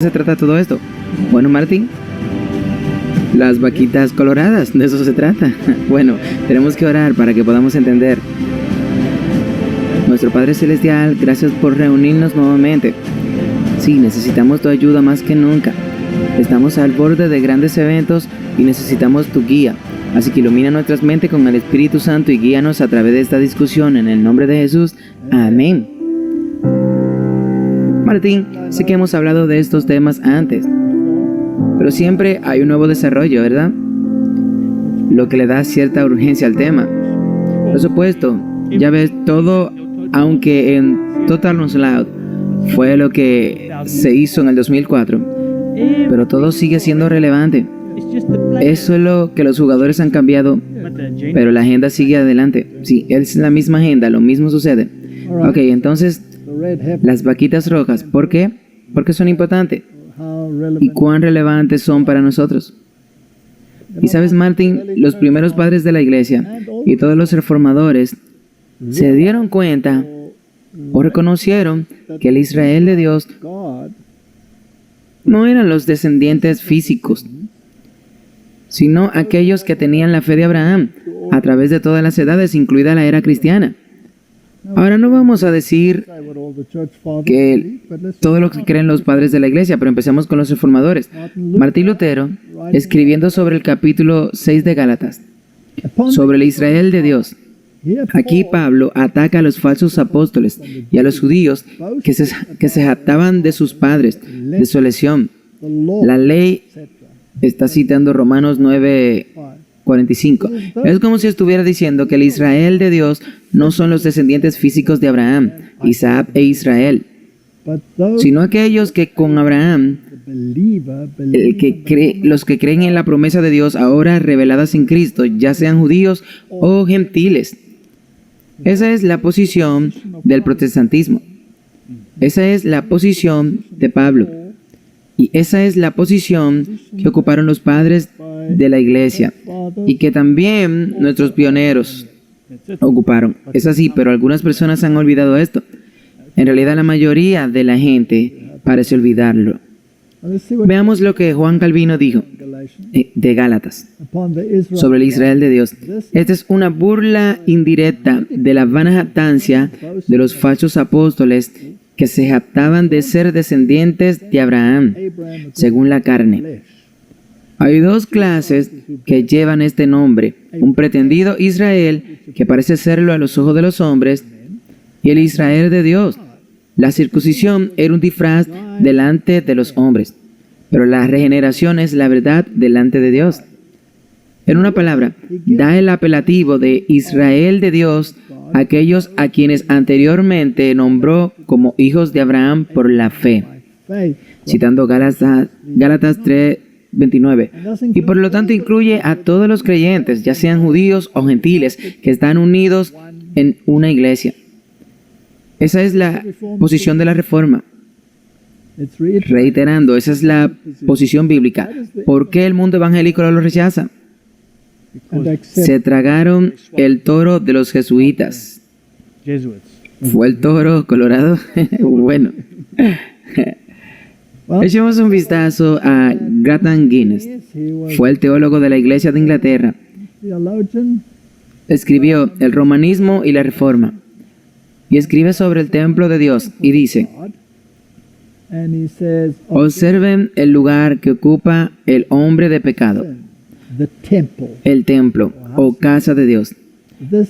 Se trata todo esto? Bueno, Martín, las vaquitas coloradas, de eso se trata. Bueno, tenemos que orar para que podamos entender. Nuestro Padre Celestial, gracias por reunirnos nuevamente. Sí, necesitamos tu ayuda más que nunca. Estamos al borde de grandes eventos y necesitamos tu guía. Así que ilumina nuestras mentes con el Espíritu Santo y guíanos a través de esta discusión en el nombre de Jesús. Amén. Martín, sé que hemos hablado de estos temas antes, pero siempre hay un nuevo desarrollo, ¿verdad? Lo que le da cierta urgencia al tema. Por supuesto, ya ves, todo, aunque en Total Onslaught fue lo que se hizo en el 2004, pero todo sigue siendo relevante. Eso es lo que los jugadores han cambiado, pero la agenda sigue adelante. Sí, es la misma agenda, lo mismo sucede. Ok, entonces, las vaquitas rojas, ¿por qué? Porque son importantes. ¿Y cuán relevantes son para nosotros? Y sabes, Martín, los primeros padres de la iglesia y todos los reformadores se dieron cuenta o reconocieron que el Israel de Dios no eran los descendientes físicos, sino aquellos que tenían la fe de Abraham a través de todas las edades, incluida la era cristiana. Ahora no vamos a decir que todo lo que creen los padres de la iglesia, pero empecemos con los reformadores. Martín Lutero, escribiendo sobre el capítulo 6 de Gálatas, sobre el Israel de Dios. Aquí Pablo ataca a los falsos apóstoles y a los judíos que se jactaban de sus padres, de su elección. La ley está citando Romanos 9:45. Es como si estuviera diciendo que el Israel de Dios no son los descendientes físicos de Abraham, Isaac e Israel, sino aquellos que con Abraham, los que creen en la promesa de Dios ahora reveladas en Cristo, ya sean judíos o gentiles. Esa es la posición del protestantismo. Esa es la posición de Pablo. Y esa es la posición que ocuparon los padres de la iglesia y que también nuestros pioneros ocuparon. Es así, pero algunas personas han olvidado esto. En realidad la mayoría de la gente parece olvidarlo. Veamos lo que Juan Calvino dijo de Gálatas sobre el Israel de Dios. Esta es una burla indirecta de la vana jactancia de los falsos apóstoles que se jactaban de ser descendientes de Abraham, según la carne. Hay dos clases que llevan este nombre: un pretendido Israel, que parece serlo a los ojos de los hombres, y el Israel de Dios. La circuncisión era un disfraz delante de los hombres, pero la regeneración es la verdad delante de Dios. En una palabra, da el apelativo de Israel de Dios a aquellos a quienes anteriormente nombró como hijos de Abraham por la fe, citando Gálatas 3:29, y por lo tanto incluye a todos los creyentes, ya sean judíos o gentiles, que están unidos en una iglesia. Esa es la posición de la Reforma. Reiterando, esa es la posición bíblica. ¿Por qué el mundo evangélico lo rechaza? Se tragaron el toro de los jesuitas. ¿Fue el toro colorado? Bueno. Echemos un vistazo a Gratan Guinness. Fue el teólogo de la Iglesia de Inglaterra. Escribió El romanismo y la reforma. Y escribe sobre el templo de Dios y dice: observen el lugar que ocupa el hombre de pecado, el templo o casa de Dios.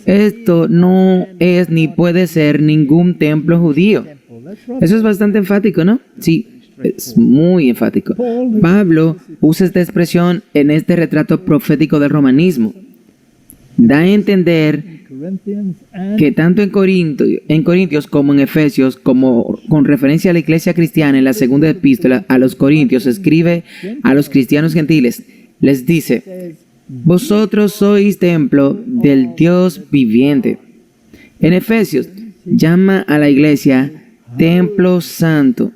Esto no es ni puede ser ningún templo judío. Eso es bastante enfático, ¿no? Sí, es muy enfático. Pablo usa esta expresión en este retrato profético del romanismo. Da a entender que tanto en Corintios como en Efesios, como con referencia a la iglesia cristiana en la segunda epístola a los Corintios, escribe a los cristianos gentiles, les dice: vosotros sois templo del Dios viviente. En Efesios llama a la iglesia templo santo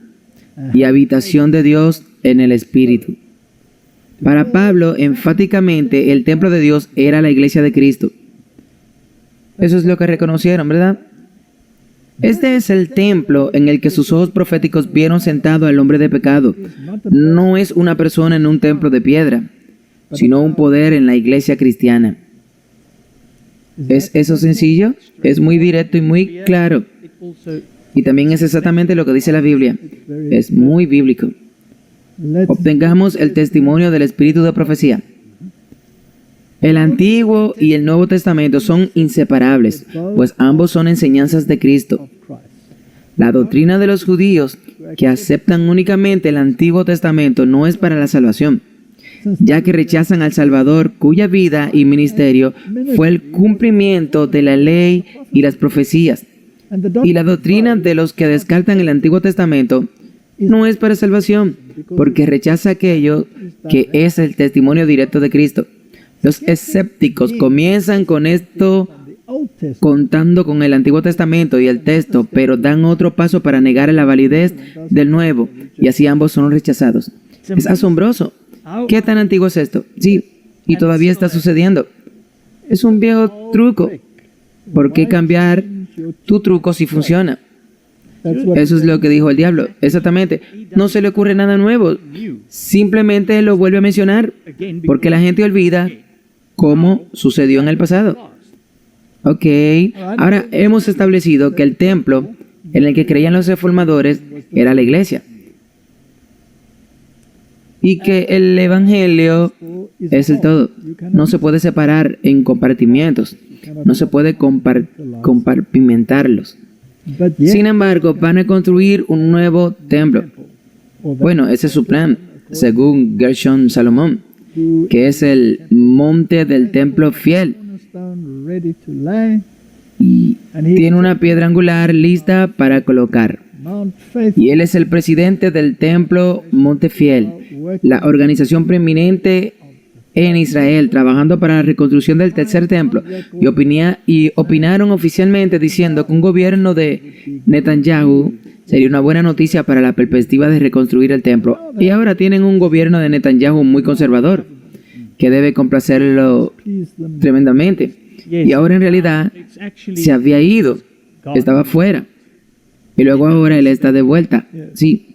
y habitación de Dios en el Espíritu. Para Pablo, enfáticamente, el templo de Dios era la iglesia de Cristo. Eso es lo que reconocieron, ¿verdad? Este es el templo en el que sus ojos proféticos vieron sentado al hombre de pecado. No es una persona en un templo de piedra, sino un poder en la iglesia cristiana. ¿Es eso sencillo? Es muy directo y muy claro. Y también es exactamente lo que dice la Biblia. Es muy bíblico. Obtengamos el testimonio del espíritu de profecía. El Antiguo y el Nuevo Testamento son inseparables, pues ambos son enseñanzas de Cristo. La doctrina de los judíos que aceptan únicamente el Antiguo Testamento no es para la salvación, ya que rechazan al Salvador, cuya vida y ministerio fue el cumplimiento de la ley y las profecías. Y la doctrina de los que descartan el Antiguo Testamento no es para salvación, porque rechaza aquello que es el testimonio directo de Cristo. Los escépticos comienzan con esto contando con el Antiguo Testamento y el texto, pero dan otro paso para negar la validez del Nuevo, y así ambos son rechazados. Es asombroso. ¿Qué tan antiguo es esto? Sí, y todavía está sucediendo. Es un viejo truco. ¿Por qué cambiar tu truco si funciona? Eso es lo que dijo el diablo. Exactamente. No se le ocurre nada nuevo. Simplemente lo vuelve a mencionar, porque la gente olvida cómo sucedió en el pasado. Ok, ahora hemos establecido que el templo en el que creían los reformadores era la iglesia. Y que el evangelio es el todo. No se puede separar en compartimientos. No se puede compartimentarlos. Sin embargo, van a construir un nuevo templo. Bueno, ese es su plan, según Gershon Salomón, que es el monte del templo fiel. Y tiene una piedra angular lista para colocar. Y él es el presidente del templo Monte Fiel, la organización preeminente en Israel, trabajando para la reconstrucción del tercer templo. Y opinaron oficialmente diciendo que un gobierno de Netanyahu sería una buena noticia para la perspectiva de reconstruir el templo. Y ahora tienen un gobierno de Netanyahu muy conservador, que debe complacerlo tremendamente. Y ahora en realidad se había ido, estaba fuera. Y luego ahora él está de vuelta. Sí,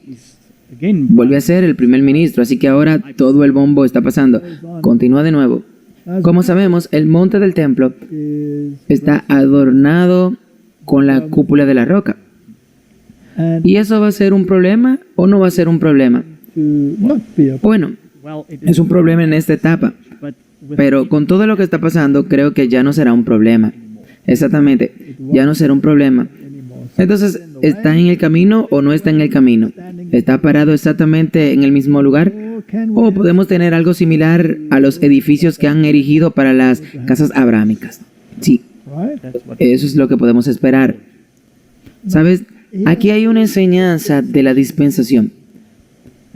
vuelve a ser el primer ministro, así que ahora todo el bombo está pasando. Continúa de nuevo. Como sabemos, el monte del templo está adornado con la cúpula de la roca. ¿Y eso va a ser un problema o no va a ser un problema? Bueno, es un problema en esta etapa. Pero con todo lo que está pasando, creo que ya no será un problema. Exactamente, ya no será un problema. Entonces, ¿está en el camino o no está en el camino? ¿Está parado exactamente en el mismo lugar? ¿O podemos tener algo similar a los edificios que han erigido para las casas abrámicas? Sí, eso es lo que podemos esperar. ¿Sabes? Aquí hay una enseñanza de la dispensación.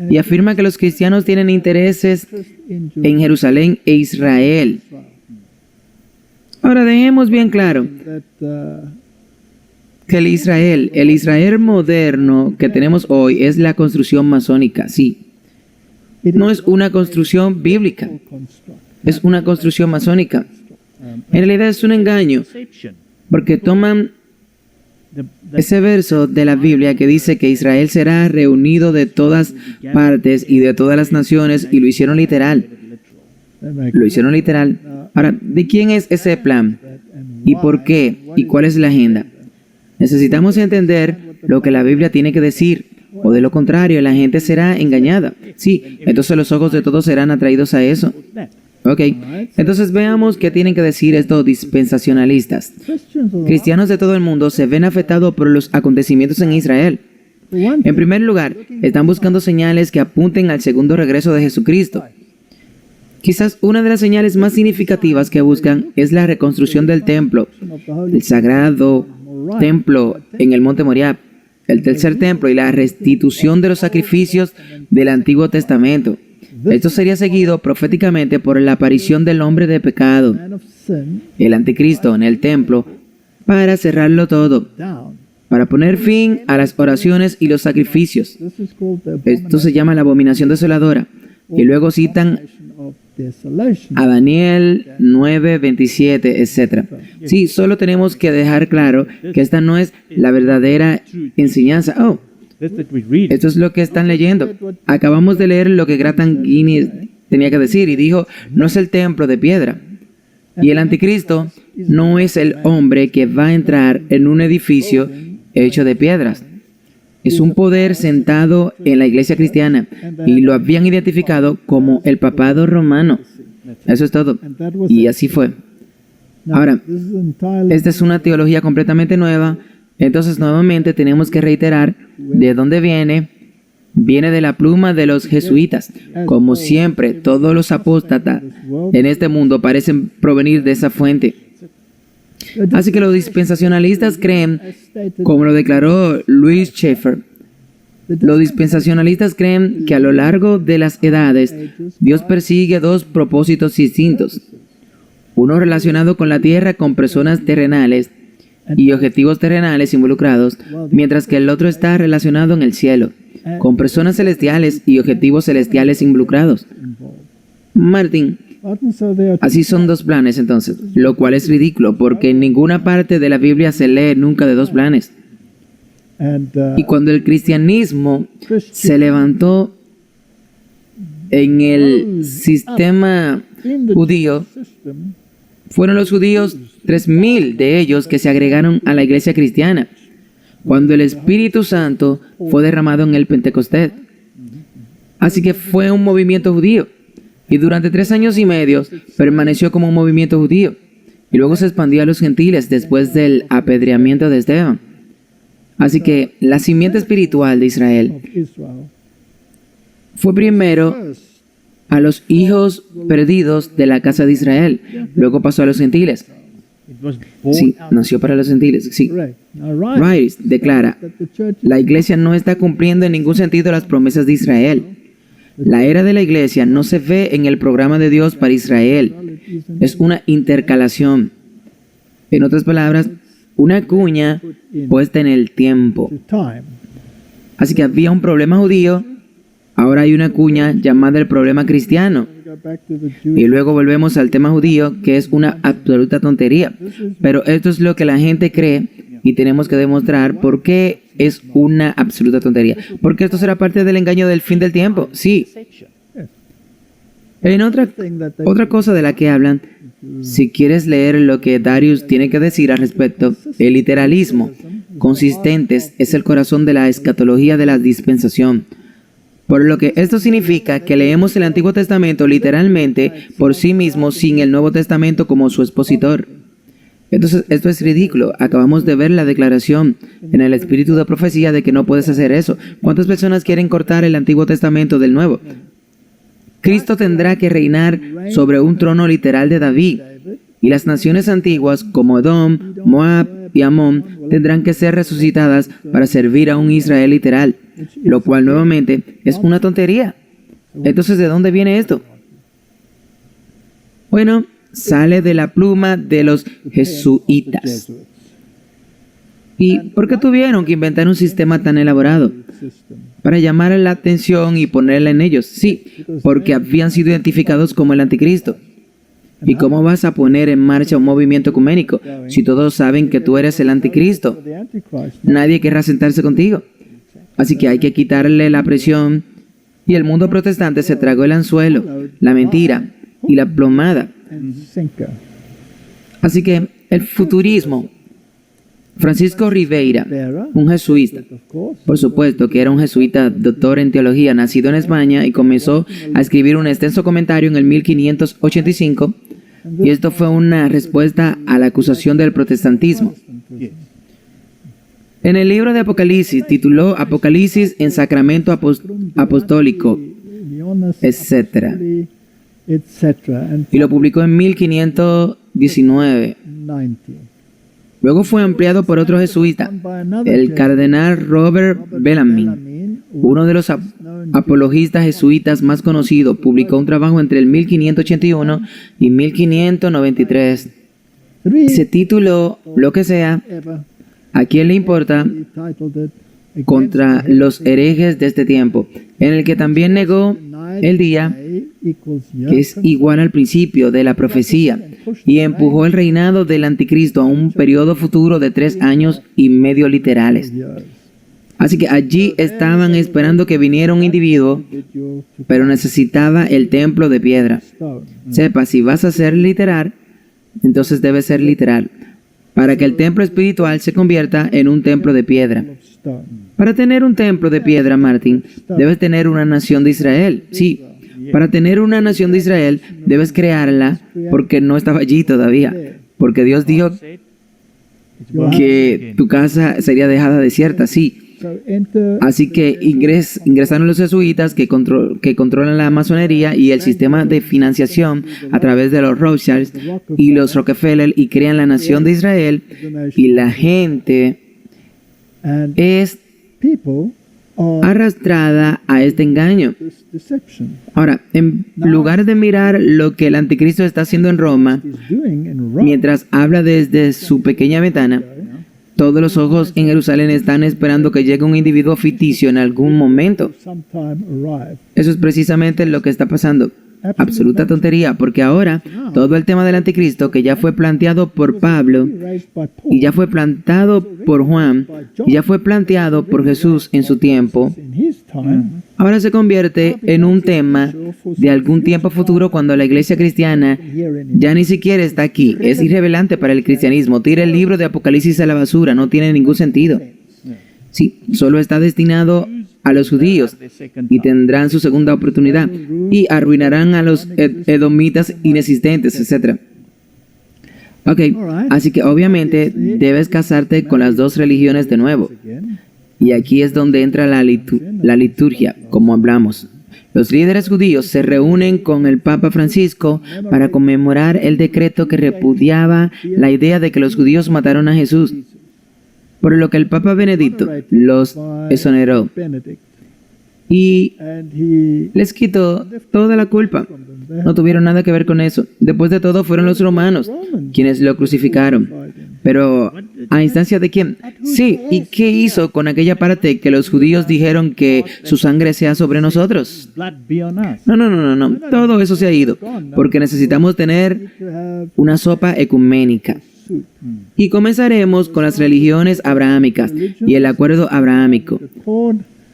Y afirma que los cristianos tienen intereses en Jerusalén e Israel. Ahora dejemos bien claro que el Israel moderno que tenemos hoy es la construcción masónica, sí. No es una construcción bíblica, es una construcción masónica. En realidad es un engaño, porque toman ese verso de la Biblia que dice que Israel será reunido de todas partes y de todas las naciones, y lo hicieron literal. Lo hicieron literal. Ahora, ¿de quién es ese plan? ¿Y por qué? ¿Y cuál es la agenda? Necesitamos entender lo que la Biblia tiene que decir, o de lo contrario, la gente será engañada. Sí, entonces los ojos de todos serán atraídos a eso. Ok, entonces veamos qué tienen que decir estos dispensacionalistas. Cristianos de todo el mundo se ven afectados por los acontecimientos en Israel. En primer lugar, están buscando señales que apunten al segundo regreso de Jesucristo. Quizás una de las señales más significativas que buscan es la reconstrucción del templo, el sagrado templo en el monte Moriah, el tercer templo y la restitución de los sacrificios del Antiguo Testamento. Esto sería seguido proféticamente por la aparición del hombre de pecado, el anticristo, en el templo, para cerrarlo todo, para poner fin a las oraciones y los sacrificios. Esto se llama la abominación desoladora. Y luego citan a Daniel 9, 27, etc. Sí, solo tenemos que dejar claro que esta no es la verdadera enseñanza. Oh, esto es lo que están leyendo. Acabamos de leer lo que Gratan Guinness tenía que decir y dijo, no es el templo de piedra. Y el anticristo no es el hombre que va a entrar en un edificio hecho de piedras. Es un poder sentado en la iglesia cristiana y lo habían identificado como el papado romano. Eso es todo. Y así fue. Ahora, esta es una teología completamente nueva. Entonces, nuevamente tenemos que reiterar de dónde viene. Viene de la pluma de los jesuitas. Como siempre, todos los apóstatas en este mundo parecen provenir de esa fuente. Así que los dispensacionalistas creen, como lo declaró Louis Schaeffer, los dispensacionalistas creen que a lo largo de las edades, Dios persigue dos propósitos distintos. Uno relacionado con la tierra, con personas terrenales y objetivos terrenales involucrados, mientras que el otro está relacionado en el cielo, con personas celestiales y objetivos celestiales involucrados. Martín, así son dos planes entonces, lo cual es ridículo porque en ninguna parte de la Biblia se lee nunca de dos planes. Y cuando el cristianismo se levantó en el sistema judío, fueron los judíos, 3,000 de ellos que se agregaron a la iglesia cristiana, cuando el Espíritu Santo fue derramado en el Pentecostés. Así que fue un movimiento judío. Y durante 3 años y medio permaneció como un movimiento judío. Y luego se expandió a los gentiles después del apedreamiento de Esteban. Así que la simiente espiritual de Israel fue primero a los hijos perdidos de la casa de Israel. Luego pasó a los gentiles. Sí, nació para los gentiles. Sí. Rice declara, la iglesia no está cumpliendo en ningún sentido las promesas de Israel. La era de la iglesia no se ve en el programa de Dios para Israel. Es una intercalación. En otras palabras, una cuña puesta en el tiempo. Así que había un problema judío, ahora hay una cuña llamada el problema cristiano. Y luego volvemos al tema judío, que es una absoluta tontería. Pero esto es lo que la gente cree y tenemos que demostrar por qué es una absoluta tontería. Porque esto será parte del engaño del fin del tiempo. Sí. En otra cosa de la que hablan, si quieres leer lo que Darius tiene que decir al respecto, el literalismo consistentes es el corazón de la escatología de la dispensación. Por lo que esto significa que leemos el Antiguo Testamento literalmente por sí mismo sin el Nuevo Testamento como su expositor. Entonces, esto es ridículo. Acabamos de ver la declaración en el espíritu de profecía de que no puedes hacer eso. ¿Cuántas personas quieren cortar el Antiguo Testamento del Nuevo? Cristo tendrá que reinar sobre un trono literal de David, y las naciones antiguas como Edom, Moab y Amón tendrán que ser resucitadas para servir a un Israel literal, lo cual nuevamente es una tontería. Entonces, ¿de dónde viene esto? Bueno, sale de la pluma de los jesuitas. ¿Y por qué tuvieron que inventar un sistema tan elaborado? Para llamar la atención y ponerla en ellos. Sí, porque habían sido identificados como el anticristo. ¿Y cómo vas a poner en marcha un movimiento ecuménico si todos saben que tú eres el anticristo? Nadie querrá sentarse contigo. Así que hay que quitarle la presión. Y el mundo protestante se tragó el anzuelo, la mentira y la plomada. Así que el futurismo. Francisco Ribeira, un jesuita, por supuesto que era un jesuita doctor en teología, nacido en España, y comenzó a escribir un extenso comentario en el 1585, y esto fue una respuesta a la acusación del protestantismo. En el libro de Apocalipsis, tituló Apocalipsis en Sacramento Apostólico, etc. Y lo publicó en 1519. Luego fue ampliado por otro jesuita, el cardenal Robert Bellarmine, uno de los apologistas jesuitas más conocidos. Publicó un trabajo entre el 1581 y 1593. Se tituló lo que sea, ¿a quién le importa?, contra los herejes de este tiempo, en el que también negó el día que es igual al principio de la profecía, y empujó el reinado del anticristo a un periodo futuro de 3 años y medio literales. Así que allí estaban esperando que viniera un individuo, pero necesitaba el templo de piedra. Sepa, si vas a ser literal, entonces debe ser literal, para que el templo espiritual se convierta en un templo de piedra. Para tener un templo de piedra, Martin, debes tener una nación de Israel. Sí, para tener una nación de Israel, debes crearla porque no estaba allí todavía. Porque Dios dijo que tu casa sería dejada desierta, sí. Así que ingresaron los jesuitas que controlan la masonería y el sistema de financiación a través de los Rothschilds y los Rockefeller, y crean la nación de Israel, y la gente es arrastrada a este engaño. Ahora, en lugar de mirar lo que el anticristo está haciendo en Roma, mientras habla desde su pequeña ventana, todos los ojos en Jerusalén están esperando que llegue un individuo ficticio en algún momento. Eso es precisamente lo que está pasando. Absoluta tontería, porque ahora todo el tema del anticristo, que ya fue planteado por Pablo, y ya fue plantado por Juan, y ya fue planteado por Jesús en su tiempo, ahora se convierte en un tema de algún tiempo futuro, cuando la iglesia cristiana ya ni siquiera está aquí. Es irrelevante para el cristianismo. Tira el libro de Apocalipsis a la basura, no tiene ningún sentido. Sí, solo está destinado a los judíos, y tendrán su segunda oportunidad, y arruinarán a los edomitas inexistentes, etc. Ok, así que obviamente debes casarte con las dos religiones de nuevo. Y aquí es donde entra la liturgia, como hablamos. Los líderes judíos se reúnen con el Papa Francisco para conmemorar el decreto que repudiaba la idea de que los judíos mataron a Jesús, por lo que el Papa Benedicto los exoneró y les quitó toda la culpa. No tuvieron nada que ver con eso. Después de todo, fueron los romanos quienes lo crucificaron. Pero, ¿a instancia de quién? Sí, ¿y qué hizo con aquella parte que los judíos dijeron que su sangre sea sobre nosotros? No. Todo eso se ha ido, porque necesitamos tener una sopa ecuménica. Y comenzaremos con las religiones abrahámicas y el acuerdo abrahámico.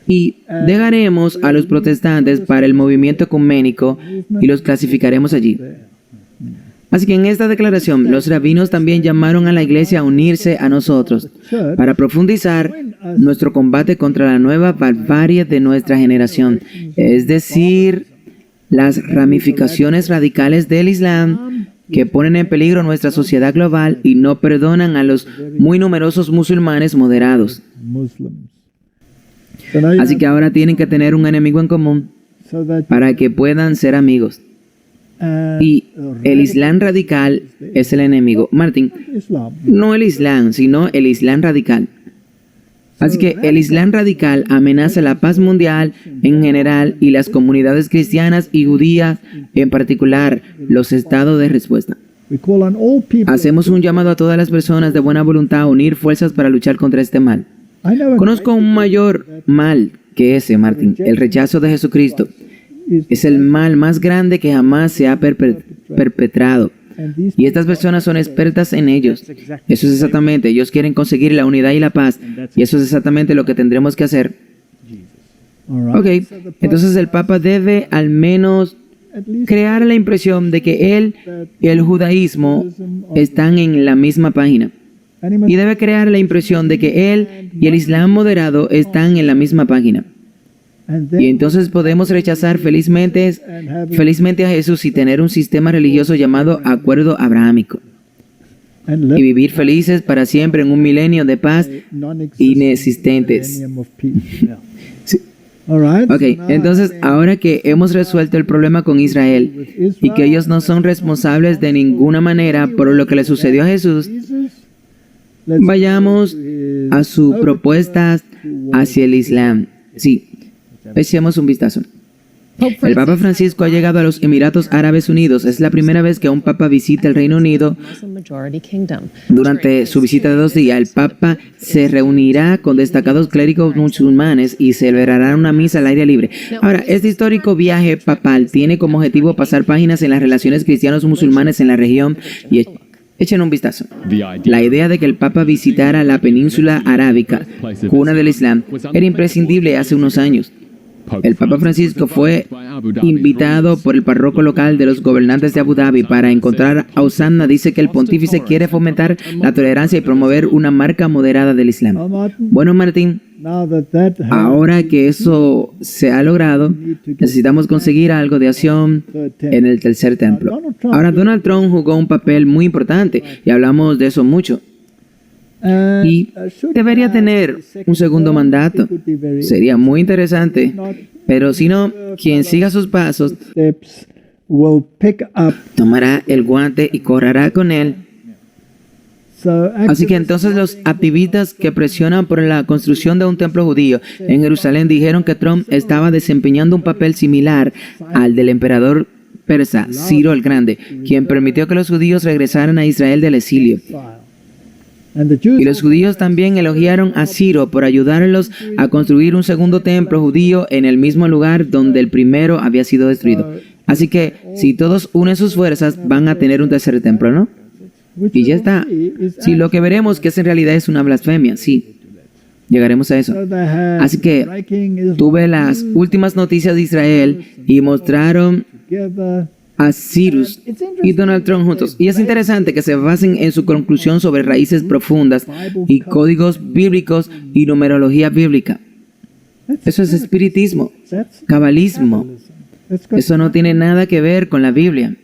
Y dejaremos a los protestantes para el movimiento ecuménico y los clasificaremos allí. Así que en esta declaración, los rabinos también llamaron a la iglesia a unirse a nosotros para profundizar nuestro combate contra la nueva barbarie de nuestra generación, es decir, las ramificaciones radicales del Islam que ponen en peligro nuestra sociedad global y no perdonan a los muy numerosos musulmanes moderados. Así que ahora tienen que tener un enemigo en común para que puedan ser amigos. Y el Islam radical es el enemigo. Martin, no el Islam, sino el Islam radical. Así que el Islam radical amenaza la paz mundial en general y las comunidades cristianas y judías en particular, los estados de respuesta. Hacemos un llamado a todas las personas de buena voluntad a unir fuerzas para luchar contra este mal. Conozco un mayor mal que ese, Martin, el rechazo de Jesucristo. Es el mal más grande que jamás se ha perpetrado. Y estas personas son expertas en ellos. Eso es exactamente, ellos quieren conseguir la unidad y la paz. Y eso es exactamente lo que tendremos que hacer. Ok, entonces el Papa debe al menos crear la impresión de que él y el judaísmo están en la misma página. Y debe crear la impresión de que él y el Islam moderado están en la misma página. Y entonces podemos rechazar felizmente a Jesús y tener un sistema religioso llamado acuerdo abrahámico. Y vivir felices para siempre en un milenio de paz inexistentes. Sí. Ok, entonces ahora que hemos resuelto el problema con Israel y que ellos no son responsables de ninguna manera por lo que le sucedió a Jesús, vayamos a su propuesta hacia el Islam. Sí, echemos un vistazo. El Papa Francisco ha llegado a los Emiratos Árabes Unidos. Es la primera vez que un Papa visita el Reino Unido. Durante su visita de 2 días, el Papa se reunirá con destacados clérigos musulmanes y celebrará una misa al aire libre. Ahora, este histórico viaje papal tiene como objetivo pasar páginas en las relaciones cristianos-musulmanes en la región y echen un vistazo. La idea de que el Papa visitara la península arábica, cuna del Islam, era imprescindible hace unos años. El Papa Francisco fue invitado por el párroco local de los gobernantes de Abu Dhabi para encontrar a Osama. Dice que el pontífice quiere fomentar la tolerancia y promover una marca moderada del Islam. Bueno, Martín, ahora que eso se ha logrado, necesitamos conseguir algo de acción en el tercer templo. Ahora, Donald Trump jugó un papel muy importante y hablamos de eso mucho. Y debería tener un segundo mandato. Sería muy interesante. Pero si no, quien siga sus pasos tomará el guante y correrá con él. Así que entonces los activistas que presionan por la construcción de un templo judío en Jerusalén dijeron que Trump estaba desempeñando un papel similar al del emperador persa Ciro el Grande, quien permitió que los judíos regresaran a Israel del exilio. Y los judíos también elogiaron a Ciro por ayudarlos a construir un segundo templo judío en el mismo lugar donde el primero había sido destruido. Así que si todos unen sus fuerzas, van a tener un tercer templo, ¿no? Y ya está. Sí, lo que veremos que en realidad es una blasfemia, sí. Llegaremos a eso. Así que tuve las últimas noticias de Israel y mostraron a Cyrus y Donald Trump juntos. Y es interesante que se basen en su conclusión sobre raíces profundas y códigos bíblicos y numerología bíblica. Eso es espiritismo, cabalismo. Eso no tiene nada que ver con la Biblia.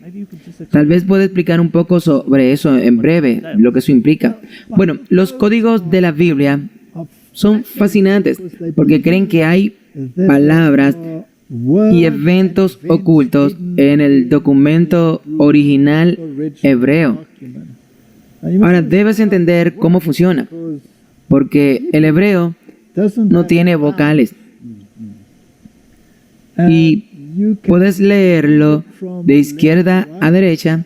Tal vez pueda explicar un poco sobre eso en breve, lo que eso implica. Bueno, los códigos de la Biblia son fascinantes porque creen que hay palabras y eventos ocultos en el documento original hebreo. Ahora, debes entender cómo funciona, porque el hebreo no tiene vocales. Y puedes leerlo de izquierda a derecha,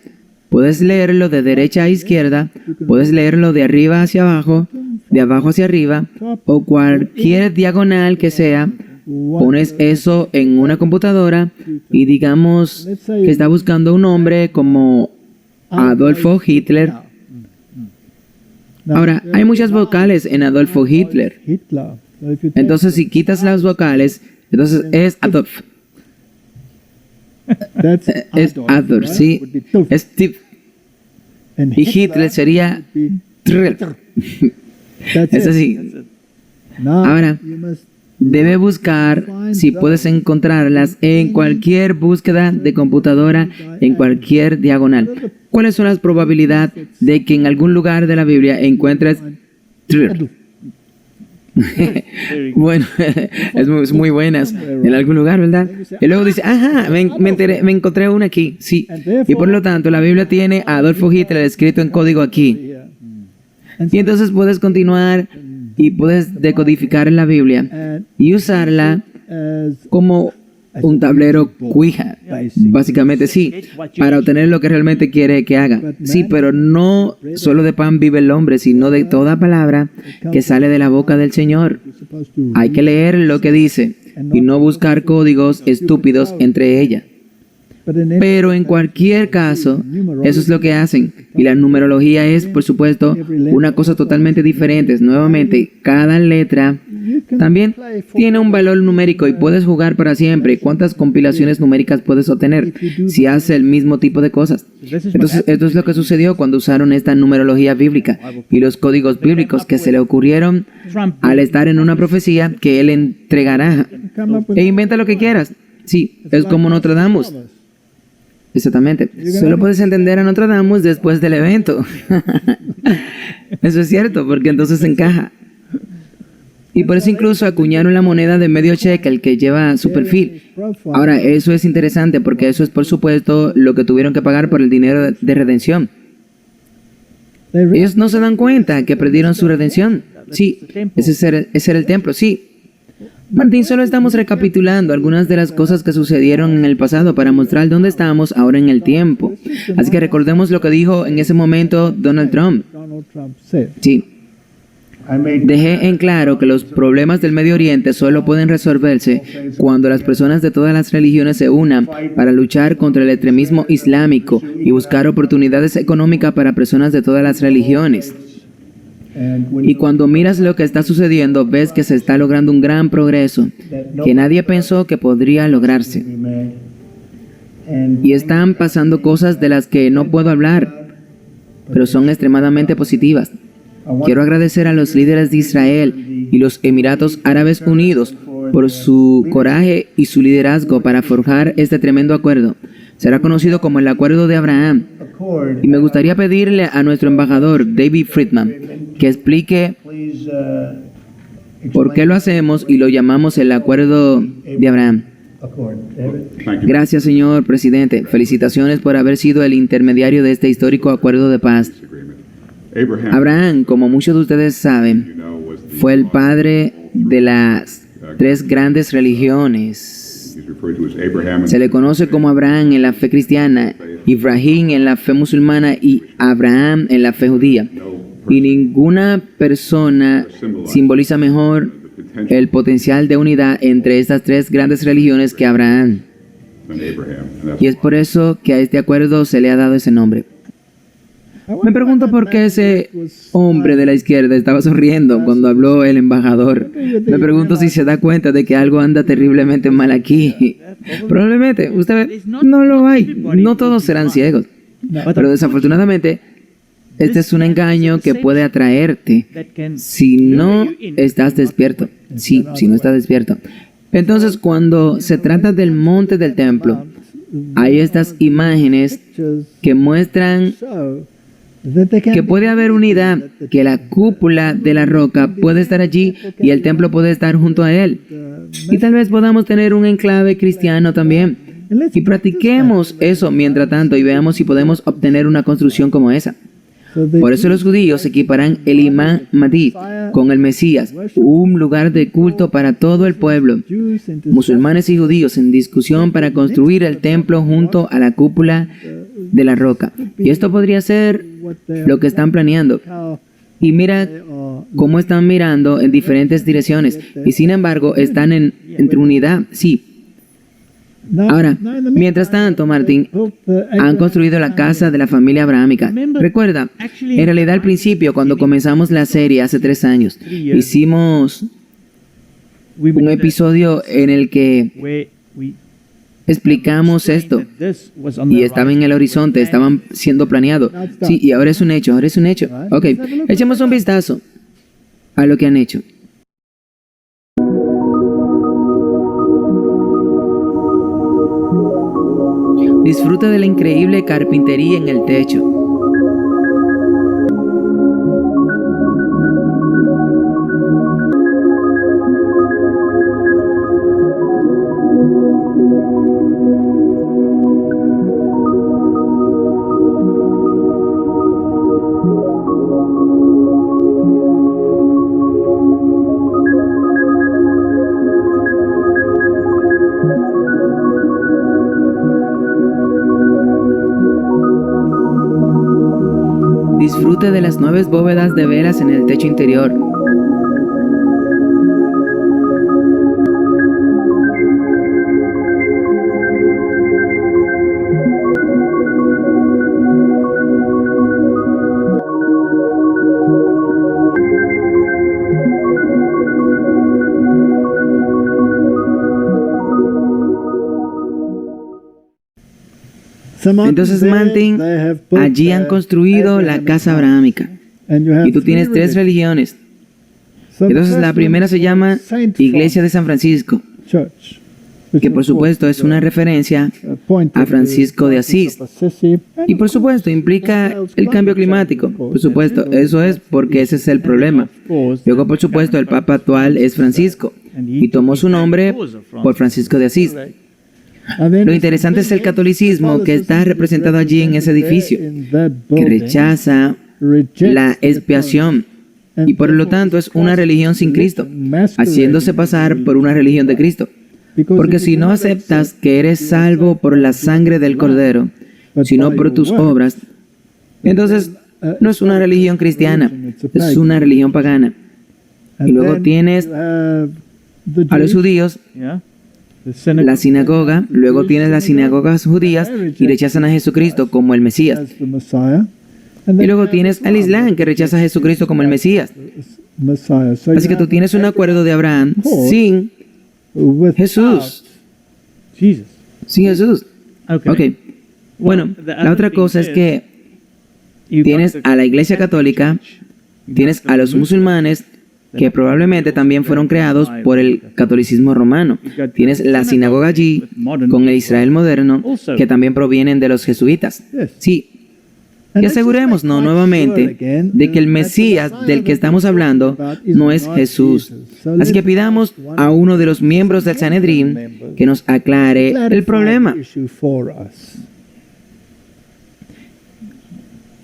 puedes leerlo de derecha a izquierda, puedes leerlo de arriba hacia abajo, de abajo hacia arriba, o cualquier diagonal que sea. Pones eso en una computadora y digamos que está buscando un nombre como Adolfo Hitler. Ahora, hay muchas vocales en Adolfo Hitler. Entonces, si quitas las vocales, entonces es Adolf. Es Adolf, sí. Es Tip. Y Hitler sería Trrr. Es así. Ahora, debe buscar, si puedes encontrarlas, en cualquier búsqueda de computadora, en cualquier diagonal. ¿Cuáles son las probabilidades de que en algún lugar de la Biblia encuentres Trrr? Bueno, es muy buenas en algún lugar, ¿verdad? Y luego dice, ajá, me encontré una aquí, sí. Y por lo tanto, la Biblia tiene a Adolfo Hitler escrito en código aquí. Y entonces puedes continuar y puedes decodificar la Biblia y usarla como un tablero Ouija, básicamente, sí, para obtener lo que realmente quiere que haga. Sí, pero no solo de pan vive el hombre, sino de toda palabra que sale de la boca del Señor. Hay que leer lo que dice y no buscar códigos estúpidos entre ellas. Pero en cualquier caso, eso es lo que hacen. Y la numerología es, por supuesto, una cosa totalmente diferente. Nuevamente, cada letra también tiene un valor numérico y puedes jugar para siempre. ¿Cuántas compilaciones numéricas puedes obtener si hace el mismo tipo de cosas? Entonces, esto es lo que sucedió cuando usaron esta numerología bíblica y los códigos bíblicos que se le ocurrieron al estar en una profecía que él entregará. E inventa lo que quieras. Sí, es como Notre Dame. Exactamente. Solo puedes entender a Notre Dame después del evento. Eso es cierto, porque entonces encaja. Y por eso incluso acuñaron la moneda de medio shekel que lleva su perfil. Ahora, eso es interesante porque eso es, por supuesto, lo que tuvieron que pagar por el dinero de redención. Ellos no se dan cuenta que perdieron su redención. Sí, ese era el templo, sí. Martín, solo estamos recapitulando algunas de las cosas que sucedieron en el pasado para mostrar dónde estamos ahora en el tiempo. Así que recordemos lo que dijo en ese momento Donald Trump. Sí. Dejé en claro que los problemas del Medio Oriente solo pueden resolverse cuando las personas de todas las religiones se unan para luchar contra el extremismo islámico y buscar oportunidades económicas para personas de todas las religiones. Y cuando miras lo que está sucediendo, ves que se está logrando un gran progreso que nadie pensó que podría lograrse. Y están pasando cosas de las que no puedo hablar, pero son extremadamente positivas. Quiero agradecer a los líderes de Israel y los Emiratos Árabes Unidos por su coraje y su liderazgo para forjar este tremendo acuerdo. Será conocido como el Acuerdo de Abraham. Y me gustaría pedirle a nuestro embajador, David Friedman, que explique por qué lo hacemos y lo llamamos el Acuerdo de Abraham. Gracias, señor presidente. Felicitaciones por haber sido el intermediario de este histórico acuerdo de paz. Abraham, como muchos de ustedes saben, fue el padre de las tres grandes religiones. Se le conoce como Abraham en la fe cristiana, Ibrahim en la fe musulmana y Abraham en la fe judía. Y ninguna persona simboliza mejor el potencial de unidad entre estas tres grandes religiones que Abraham. Y es por eso que a este acuerdo se le ha dado ese nombre. Me pregunto por qué ese hombre de la izquierda estaba sonriendo cuando habló el embajador. Me pregunto si se da cuenta de que algo anda terriblemente mal aquí. Probablemente, usted ve, no lo hay. No todos serán ciegos. Pero desafortunadamente, este es un engaño que puede atraerte si no estás despierto. Sí, si no estás despierto. Entonces, cuando se trata del monte del templo, hay estas imágenes que muestran que puede haber unidad, que la cúpula de la roca puede estar allí y el templo puede estar junto a él. Y tal vez podamos tener un enclave cristiano también. Y practiquemos eso mientras tanto y veamos si podemos obtener una construcción como esa. Por eso los judíos equiparán el Imam Mahdi con el Mesías, un lugar de culto para todo el pueblo. Musulmanes y judíos en discusión para construir el templo junto a la cúpula de la roca. Y esto podría ser lo que están planeando. Y mira cómo están mirando en diferentes direcciones. Y sin embargo, están entre unidad. Sí. Ahora, mientras tanto, Martín, han construido la casa de la familia abrahámica. Recuerda, en realidad al principio, cuando comenzamos la serie hace 3 años, hicimos un episodio en el que explicamos esto. Y estaba en el horizonte, estaban siendo planeados. Sí, y ahora es un hecho, ahora es un hecho. Ok, echemos un vistazo a lo que han hecho. Disfruta de la increíble carpintería en el techo. Disfrute de las 9 bóvedas de velas en el techo interior. Entonces, Martín, allí han construido la casa abrahámica. Y tú tienes 3 religiones. Entonces, la primera se llama Iglesia de San Francisco, que por supuesto es una referencia a Francisco de Asís. Y por supuesto implica el cambio climático. Por supuesto, eso es porque ese es el problema. Luego, por supuesto, el Papa actual es Francisco y tomó su nombre por Francisco de Asís. Lo interesante es el catolicismo que está representado allí en ese edificio, que rechaza la expiación. y por lo tanto es una religión sin Cristo, haciéndose pasar por una religión de Cristo. Porque si no aceptas que eres salvo por la sangre del Cordero, sino por tus obras, entonces no es una religión cristiana, es una religión pagana. Y luego tienes a los judíos, la sinagoga, luego tienes las sinagogas judías y rechazan a Jesucristo como el Mesías. Y luego tienes al Islam que rechaza a Jesucristo como el Mesías. Así que tú tienes un acuerdo de Abraham sin Jesús. Sin Jesús. Ok. Bueno, la otra cosa es que tienes a la Iglesia Católica, tienes a los musulmanes, que probablemente también fueron creados por el catolicismo romano. Tienes la sinagoga allí con el Israel moderno, que también provienen de los jesuitas. Sí. Y asegurémonos nuevamente de que el Mesías del que estamos hablando no es Jesús. Así que pidamos a uno de los miembros del Sanedrín que nos aclare el problema.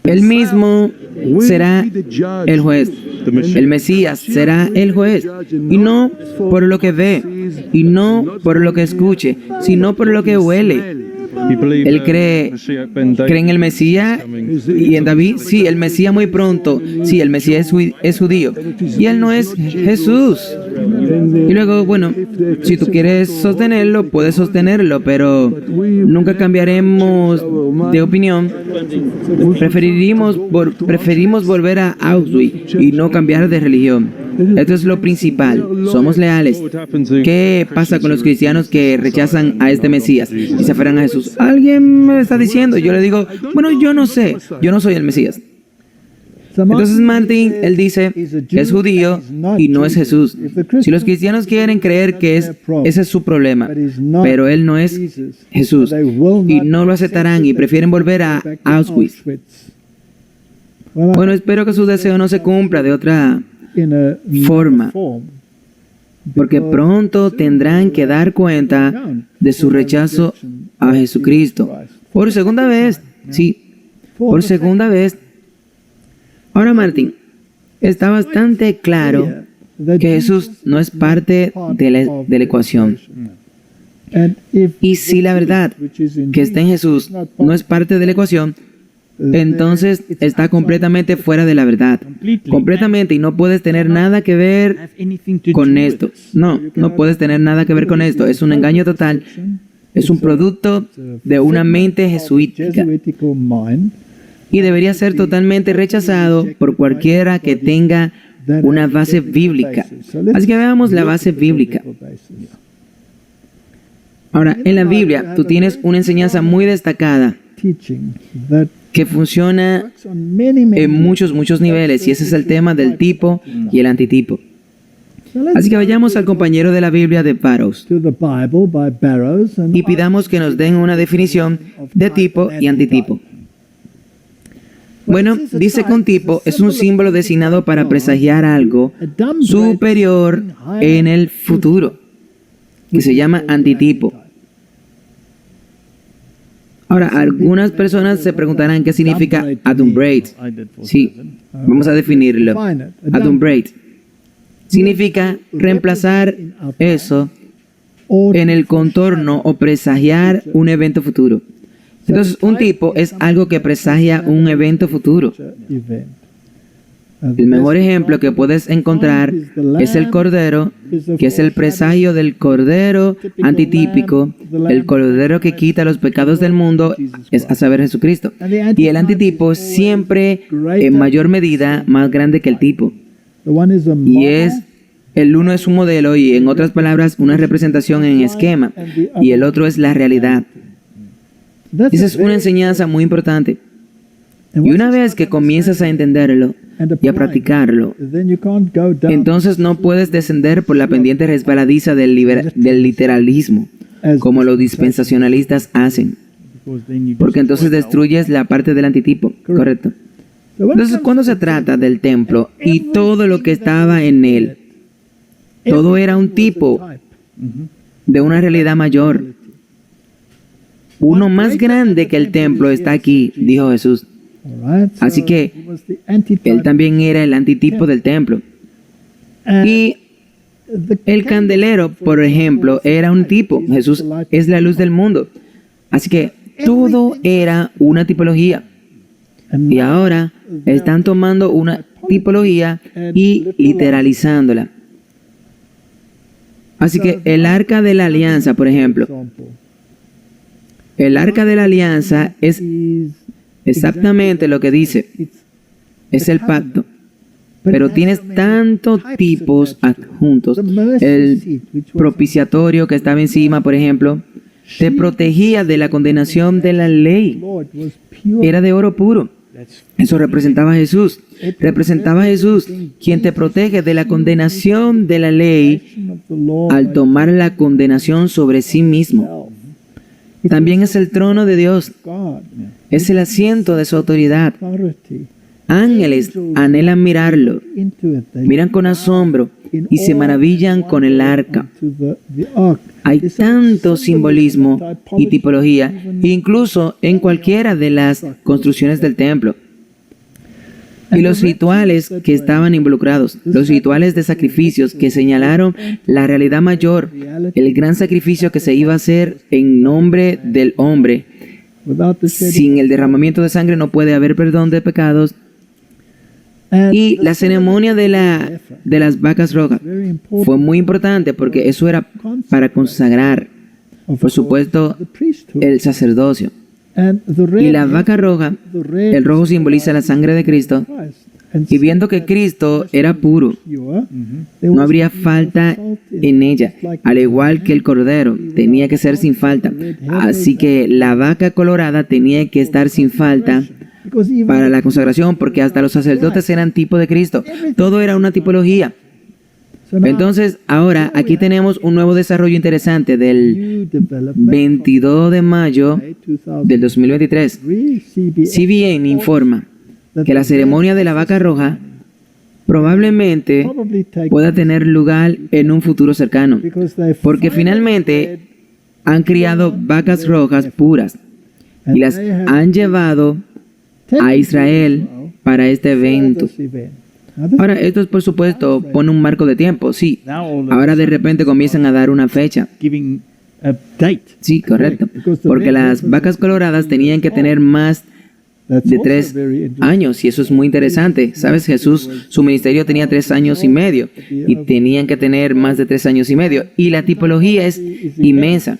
Él mismo será el juez. El Mesías será el juez. Y no por lo que ve, y no por lo que escuche, sino por lo que huele. Él cree en el Mesías y en David. Sí, el Mesías muy pronto. Sí, el Mesías es judío. Y él no es Jesús. Y luego, bueno, si tú quieres sostenerlo, puedes sostenerlo, pero nunca cambiaremos de opinión. Preferimos volver a Auschwitz y no cambiar de religión. Esto es lo principal. Somos leales. ¿Qué pasa con los cristianos que rechazan a este Mesías y se aferran a Jesús? Alguien me está diciendo. Yo le digo, bueno, yo no sé. Yo no soy el Mesías. Entonces Martin, él dice, es judío y no es Jesús. Si los cristianos quieren creer que ese es su problema, pero él no es Jesús y no lo aceptarán y prefieren volver a Auschwitz. Bueno, espero que su deseo no se cumpla de otra forma, porque pronto tendrán que dar cuenta de su rechazo a Jesucristo. Por segunda vez, sí, por segunda vez. Ahora, Martín, está bastante claro que Jesús no es parte de la ecuación. Y si la verdad que está en Jesús no es parte de la ecuación, entonces está completamente fuera de la verdad. Completamente, y no puedes tener nada que ver con esto. No puedes tener nada que ver con esto. Es un engaño total. Es un producto de una mente jesuítica. Y debería ser totalmente rechazado por cualquiera que tenga una base bíblica. Así que veamos la base bíblica. Ahora, en la Biblia, tú tienes una enseñanza muy destacada que funciona en muchos niveles, y ese es el tema del tipo y el antitipo. Así que vayamos al compañero de la Biblia de Barrows y pidamos que nos den una definición de tipo y antitipo. Bueno, dice que un tipo es un símbolo designado para presagiar algo superior en el futuro, que se llama antitipo. Ahora, algunas personas se preguntarán qué significa adumbrate. Sí, vamos a definirlo. Adumbrate significa reemplazar eso en el contorno o presagiar un evento futuro. Entonces, un tipo es algo que presagia un evento futuro. El mejor ejemplo que puedes encontrar es el cordero, que es el presagio del cordero antitípico, el cordero que quita los pecados del mundo, es a saber Jesucristo. Y el antitipo es siempre en mayor medida más grande que el tipo. Y el uno es un modelo y, en otras palabras, una representación en esquema, y el otro es la realidad. Esa es una enseñanza muy importante. Y una vez que comienzas a entenderlo y a practicarlo, entonces no puedes descender por la pendiente resbaladiza del literalismo, como los dispensacionalistas hacen, porque entonces destruyes la parte del antitipo, ¿correcto? Entonces, cuando se trata del templo y todo lo que estaba en él, todo era un tipo de una realidad mayor. Uno más grande que el templo está aquí, dijo Jesús. Así que él también era el antitipo del templo. Y el candelero, por ejemplo, era un tipo. Jesús es la luz del mundo. Así que todo era una tipología. Y ahora están tomando una tipología y literalizándola. Así que el arca de la alianza, por ejemplo, el arca de la alianza es exactamente lo que dice. Es el pacto. Pero tienes tantos tipos adjuntos. El propiciatorio que estaba encima, por ejemplo, te protegía de la condenación de la ley. Era de oro puro. Eso representaba a Jesús. Representaba a Jesús, quien te protege de la condenación de la ley al tomar la condenación sobre sí mismo. También es el trono de Dios. Es el asiento de su autoridad. Ángeles anhelan mirarlo, miran con asombro y se maravillan con el arca. Hay tanto simbolismo y tipología, incluso en cualquiera de las construcciones del templo. Y los rituales que estaban involucrados, los rituales de sacrificios que señalaron la realidad mayor, el gran sacrificio que se iba a hacer en nombre del hombre. Sin el derramamiento de sangre no puede haber perdón de pecados. Y la ceremonia de las vacas rojas fue muy importante porque eso era para consagrar, por supuesto, el sacerdocio. Y la vaca roja, el rojo simboliza la sangre de Cristo. Y viendo que Cristo era puro, no habría falta en ella, al igual que el cordero, tenía que ser sin falta. Así que la vaca colorada tenía que estar sin falta para la consagración, porque hasta los sacerdotes eran tipo de Cristo. Todo era una tipología. Entonces, ahora aquí tenemos un nuevo desarrollo interesante del 22 de mayo del 2023. CBN informa que la ceremonia de la vaca roja probablemente pueda tener lugar en un futuro cercano, porque finalmente han criado vacas rojas puras y las han llevado a Israel para este evento. Ahora, esto por supuesto pone un marco de tiempo, sí. Ahora de repente comienzan a dar una fecha. Sí, correcto. Porque las vacas coloradas tenían que tener más de 3 años y eso es muy interesante. ¿Sabes? Jesús, su ministerio tenía 3 años y medio y tenían que tener más de 3 años y medio. Y la tipología es inmensa.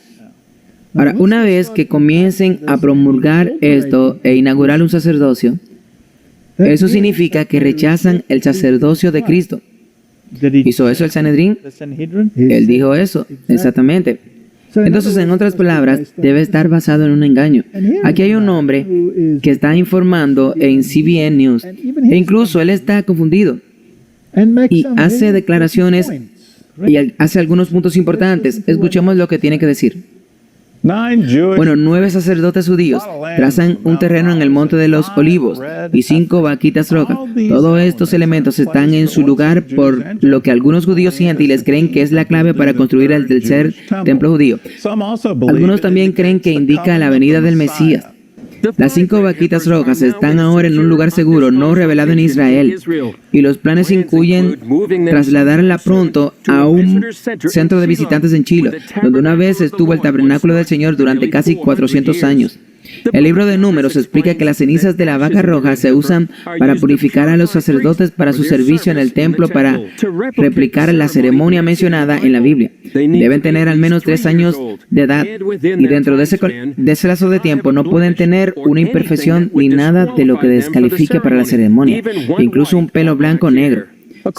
Ahora, una vez que comiencen a promulgar esto e inaugurar un sacerdocio, eso significa que rechazan el sacerdocio de Cristo. ¿Hizo eso el Sanedrín? Él dijo eso, exactamente. Entonces, en otras palabras, debe estar basado en un engaño. Aquí hay un hombre que está informando en CBN News, e incluso él está confundido y hace declaraciones y hace algunos puntos importantes. Escuchemos lo que tiene que decir. Bueno, 9 sacerdotes judíos trazan un terreno en el Monte de los Olivos y 5 vaquitas rojas. Todos estos elementos están en su lugar por lo que algunos judíos y gentiles creen que es la clave para construir el tercer templo judío. Algunos también creen que indica la venida del Mesías. Las 5 vaquitas rojas están ahora en un lugar seguro, no revelado en Israel, y los planes incluyen trasladarla pronto a un centro de visitantes en Chile, donde una vez estuvo el tabernáculo del Señor durante casi 400 años. El libro de Números explica que las cenizas de la vaca roja se usan para purificar a los sacerdotes para su servicio en el templo para replicar la ceremonia mencionada en la Biblia. Deben tener al menos 3 años de edad y dentro de ese lazo de tiempo no pueden tener una imperfección ni nada de lo que descalifique para la ceremonia, incluso un pelo blanco o negro.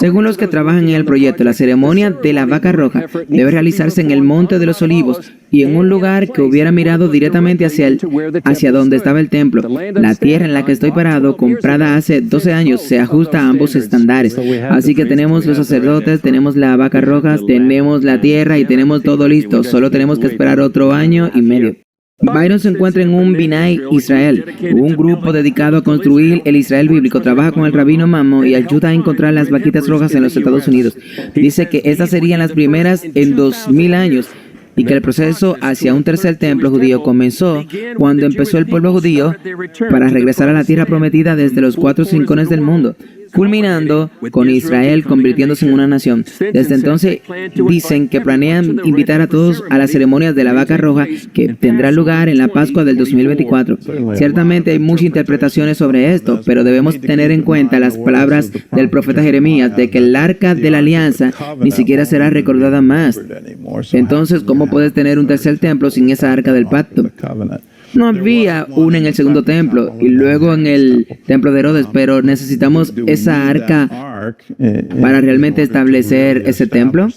Según los que trabajan en el proyecto, la ceremonia de la vaca roja debe realizarse en el Monte de los Olivos y en un lugar que hubiera mirado directamente hacia donde estaba el templo. La tierra en la que estoy parado, comprada hace 12 años, se ajusta a ambos estándares. Así que tenemos los sacerdotes, tenemos la vaca roja, tenemos la tierra y tenemos todo listo. Solo tenemos que esperar otro año y medio. Byron se encuentra en un Binay Israel, un grupo dedicado a construir el Israel bíblico. Trabaja con el rabino Mamo y ayuda a encontrar las vaquitas rojas en los Estados Unidos. Dice que estas serían las primeras en 2000 años y que el proceso hacia un tercer templo judío comenzó cuando empezó el pueblo judío para regresar a la tierra prometida desde los 4 rincones del mundo, culminando con Israel convirtiéndose en una nación. Desde entonces dicen que planean invitar a todos a las ceremonias de la vaca roja que tendrá lugar en la Pascua del 2024. Ciertamente hay muchas interpretaciones sobre esto, pero debemos tener en cuenta las palabras del profeta Jeremías de que el arca de la alianza ni siquiera será recordada más. Entonces, ¿cómo puedes tener un tercer templo sin esa arca del pacto? No había una en el segundo templo y luego en el templo de Herodes, pero necesitamos esa arca para realmente establecer ese templo.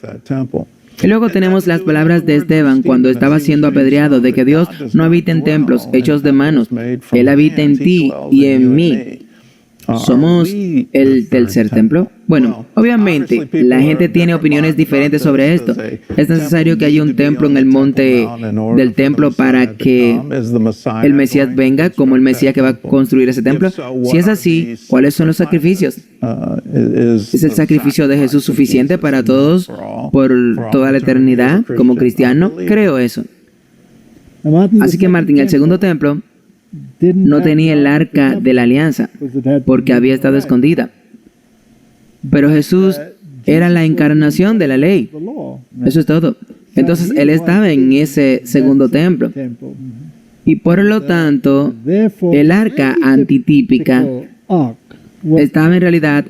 Y luego tenemos las palabras de Esteban cuando estaba siendo apedreado de que Dios no habita en templos hechos de manos. Él habita en ti y en mí. ¿Somos el tercer templo? Bueno, obviamente, la gente tiene opiniones diferentes sobre esto. ¿Es necesario que haya un templo en el monte del templo para que el Mesías venga como el Mesías que va a construir ese templo? Si es así, ¿cuáles son los sacrificios? ¿Es el sacrificio de Jesús suficiente para todos por toda la eternidad como cristiano? Creo eso. Así que Martín, el segundo templo no tenía el arca de la alianza porque había estado escondida. Pero Jesús era la encarnación de la ley. Eso es todo. Entonces Él estaba en ese segundo templo. Y por lo tanto, el arca antitípica estaba en realidad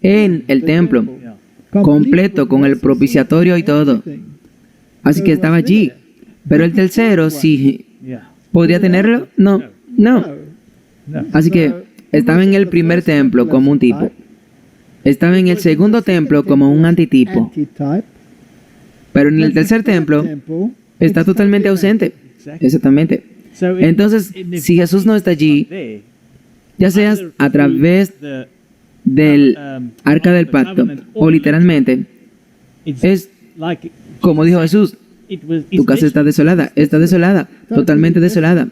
en el templo, completo con el propiciatorio y todo. Así que estaba allí. Pero el tercero, sí, ¿podría tenerlo? No. Así que estaba en el primer templo como un tipo. Estaba en el segundo templo como un antitipo. Pero en el tercer templo está totalmente ausente. Exactamente. Entonces, si Jesús no está allí, ya seas a través del arca del pacto o literalmente, es como dijo Jesús, tu casa está desolada, totalmente desolada.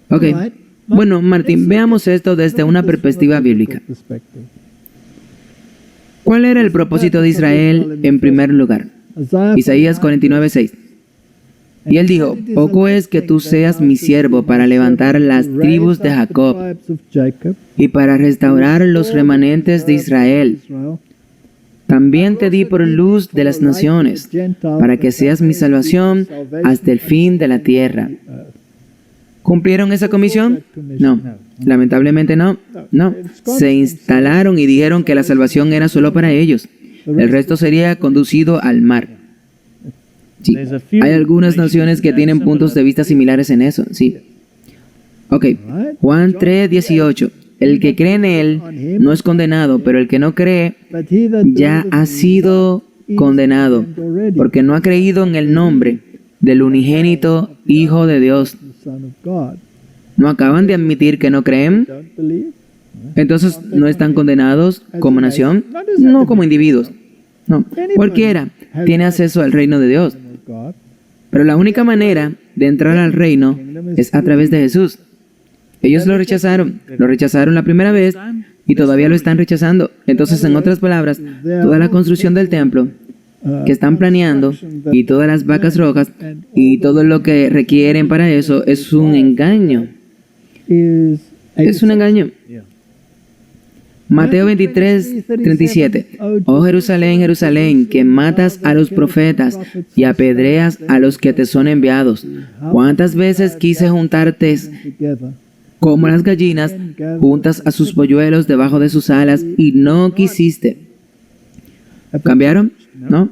Ok, bueno, Martín, veamos esto desde una perspectiva bíblica. ¿Cuál era el propósito de Israel en primer lugar? Isaías 49:6. Y él dijo, poco es que tú seas mi siervo para levantar las tribus de Jacob y para restaurar los remanentes de Israel. También te di por luz de las naciones, para que seas mi salvación hasta el fin de la tierra. ¿Cumplieron esa comisión? No, lamentablemente no. Se instalaron y dijeron que la salvación era solo para ellos. El resto sería conducido al mar. Sí, hay algunas naciones que tienen puntos de vista similares en eso, sí. Ok, Juan 3:18. El que cree en Él no es condenado, pero el que no cree ya ha sido condenado, porque no ha creído en el nombre del unigénito Hijo de Dios. ¿No acaban de admitir que no creen? Entonces, ¿no están condenados como nación? No como individuos. No, cualquiera tiene acceso al reino de Dios. Pero la única manera de entrar al reino es a través de Jesús. Ellos lo rechazaron la primera vez y todavía lo están rechazando. Entonces, en otras palabras, toda la construcción del templo que están planeando y todas las vacas rojas y todo lo que requieren para eso es un engaño. Es un engaño. Mateo 23:37. Oh Jerusalén, Jerusalén, que matas a los profetas y apedreas a los que te son enviados. ¿Cuántas veces quise juntarte como las gallinas juntas a sus polluelos debajo de sus alas y no quisiste? ¿Cambiaron? ¿No?